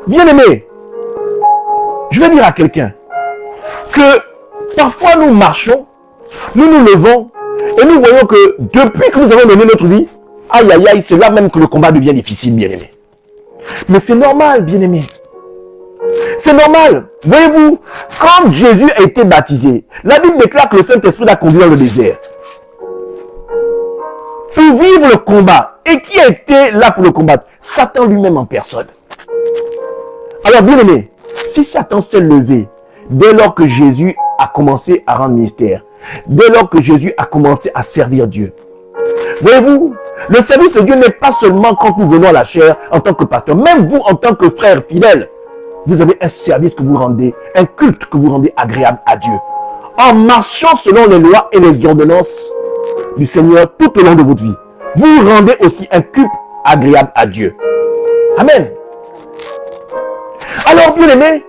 Bien-aimé, je vais dire à quelqu'un que parfois nous marchons, nous nous levons et nous voyons que depuis que nous avons mené notre vie, aïe aïe aïe, c'est là même que le combat devient difficile, bien-aimé. Mais c'est normal, bien-aimé. C'est normal. Voyez-vous, quand Jésus a été baptisé, la Bible déclare que le Saint-Esprit l'a conduit dans le désert pour vivre le combat. Et qui a été là pour le combattre? Satan lui-même en personne. Alors, bien-aimé, si Satan s'est levé dès lors que Jésus a commencé à rendre ministère, dès lors que Jésus a commencé à servir Dieu, voyez-vous, le service de Dieu n'est pas seulement quand nous venons à la chair en tant que pasteur, même vous en tant que frère fidèle, vous avez un service que vous rendez, un culte que vous rendez agréable à Dieu. En marchant selon les lois et les ordonnances du Seigneur tout au long de votre vie, vous rendez aussi un culte agréable à Dieu. Amen. Alors, bien aimé,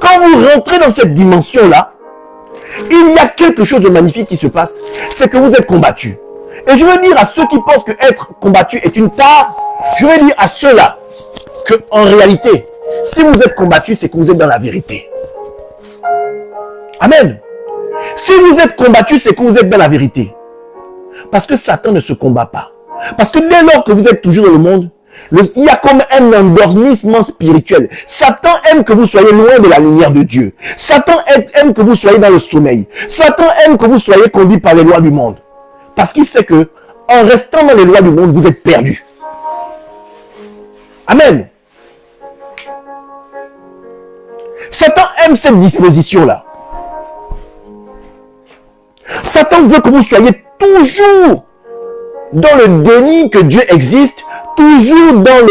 quand vous rentrez dans cette dimension-là, il y a quelque chose de magnifique qui se passe, c'est que vous êtes combattu. Et je veux dire à ceux qui pensent que être combattu est une tare, je veux dire à ceux-là que, en réalité, si vous êtes combattu, c'est que vous êtes dans la vérité. Amen. Si vous êtes combattu, c'est que vous êtes dans la vérité. Parce que Satan ne se combat pas. Parce que dès lors que vous êtes toujours dans le monde, il y a comme un endormissement spirituel. Satan aime que vous soyez loin de la lumière de Dieu. Satan aime que vous soyez dans le sommeil. Satan aime que vous soyez conduit par les lois du monde. Parce qu'il sait que, en restant dans les lois du monde, vous êtes perdu. Amen. Satan aime cette disposition-là. Satan veut que vous soyez toujours dans le déni que Dieu existe, toujours dans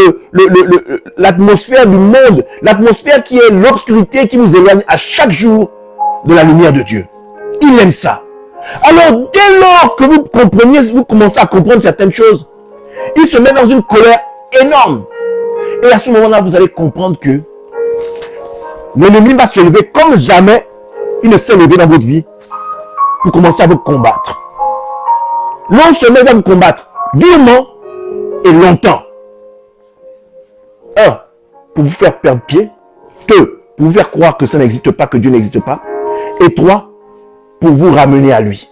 l'atmosphère du monde, l'atmosphère qui est l'obscurité qui nous éloigne à chaque jour de la lumière de Dieu. Il aime ça. Alors, dès lors que vous compreniez, vous commencez à comprendre certaines choses, il se met dans une colère énorme. Et à ce moment-là, vous allez comprendre que l'ennemi va se lever comme jamais il ne s'est levé dans votre vie pour commencer à vous combattre. L'on se met à vous combattre durement et longtemps. 1. Pour vous faire perdre pied. 2. Pour vous faire croire que ça n'existe pas, que Dieu n'existe pas. Et 3. Pour vous ramener à lui.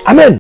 Amen.